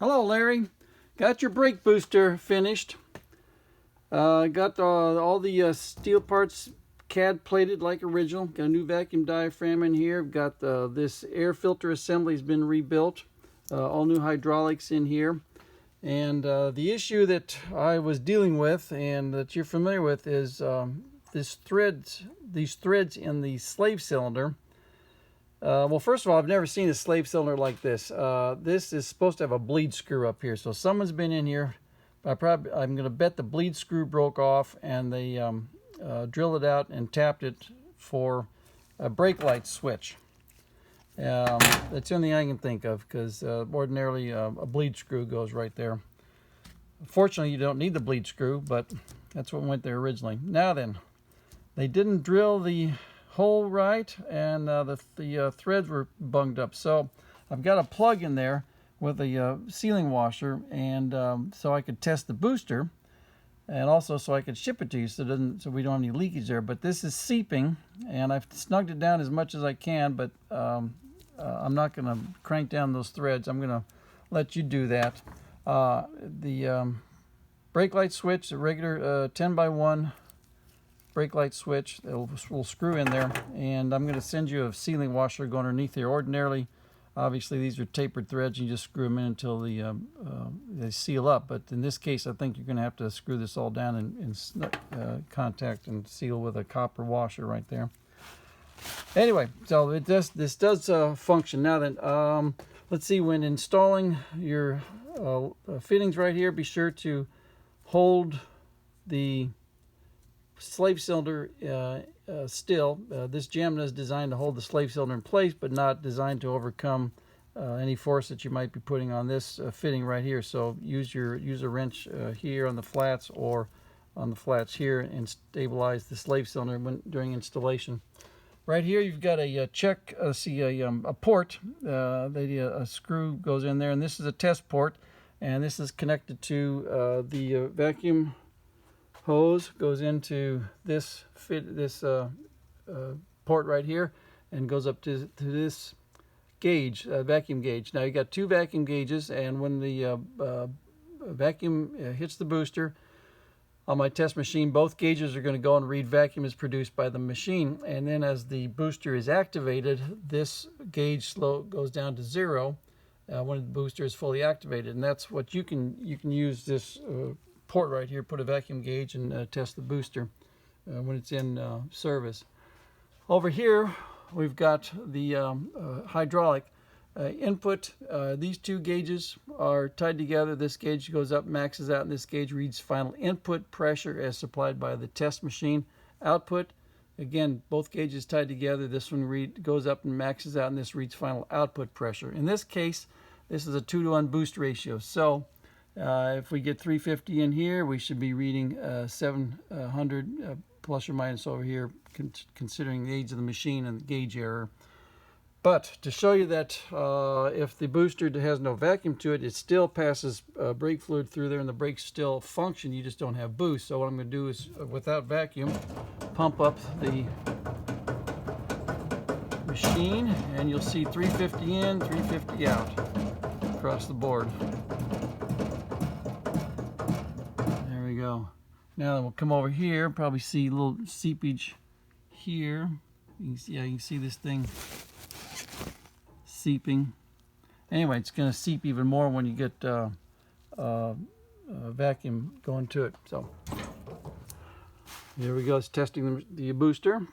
Hello, Larry. Got your brake booster finished. Got all the steel parts CAD plated like original. Got a new vacuum diaphragm in here. Got this air filter assembly has been rebuilt. All new hydraulics in here. And the issue that I was dealing with and that you're familiar with is these threads in the slave cylinder. Well, first of all, I've never seen a slave cylinder like this. This is supposed to have a bleed screw up here. So someone's been in here. I'm going to bet the bleed screw broke off and they drilled it out and tapped it for a brake light switch. That's the only thing I can think of, because ordinarily a bleed screw goes right there. Fortunately, you don't need the bleed screw, but that's what went there originally. Now then, they didn't drill the hole right, and the threads were bunged up. So I've got a plug in there with a sealing washer, and so I could test the booster, and also so I could ship it to you so we don't have any leakage there. But this is seeping, and I've snugged it down as much as I can, but I'm not going to crank down those threads. I'm going to let you do that. The brake light switch, the regular 10x1 brake light switch, will screw in there, and I'm going to send you a sealing washer going underneath here. Ordinarily, obviously, these are tapered threads. You just screw them in until they seal up. But in this case, I think you're going to have to screw this all down and contact and seal with a copper washer right there. Anyway, so this does function. Now then, let's see, when installing your fittings right here, be sure to hold the slave cylinder still. This jamna is designed to hold the slave cylinder in place, but not designed to overcome any force that you might be putting on this fitting right here. So use a wrench here on the flats or on the flats here and stabilize the slave cylinder during installation. Right here, you've got a port. A screw goes in there, and this is a test port, and this is connected to the vacuum hose. Goes into this port right here, and goes up to this gauge, vacuum gauge. Now you got two vacuum gauges, and when the vacuum hits the booster, on my test machine, both gauges are going to go and read vacuum is produced by the machine. And then as the booster is activated, this gauge goes down to 0 when the booster is fully activated. And that's what you can use this port right here, put a vacuum gauge and test the booster when it's in service. Over here, we've got the hydraulic input. These two gauges are tied together. This gauge goes up, maxes out, and this gauge reads final input pressure as supplied by the test machine. Output, again, both gauges tied together. This one goes up and maxes out, and this reads final output pressure. In this case, this is a 2-to-1 boost ratio. So if we get 350 in here, we should be reading 700 plus or minus over here, considering the age of the machine and the gauge error. But to show you that if the booster has no vacuum to it, it still passes brake fluid through there and the brakes still function. You just don't have boost. So what I'm going to do is, without vacuum, pump up the machine, and you'll see 350 in, 350 out across the board. There we go. Now we'll come over here, probably see a little seepage here. You can see this thing seeping. Anyway, it's going to seep even more when you get vacuum going to it. So here we go. It's testing the booster.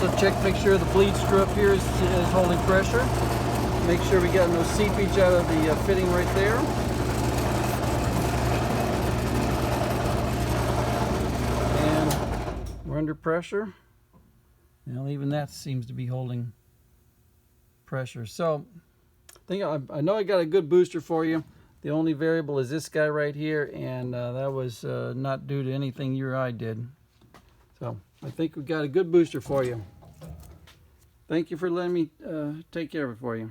Also check, make sure the bleed screw up here is holding pressure. Make sure we got no seepage out of the fitting right there. And we're under pressure. Now even that seems to be holding pressure. So I know I got a good booster for you. The only variable is this guy right here, and that was not due to anything you or I did. So I think we got a good booster for you. Thank you for letting me take care of it for you.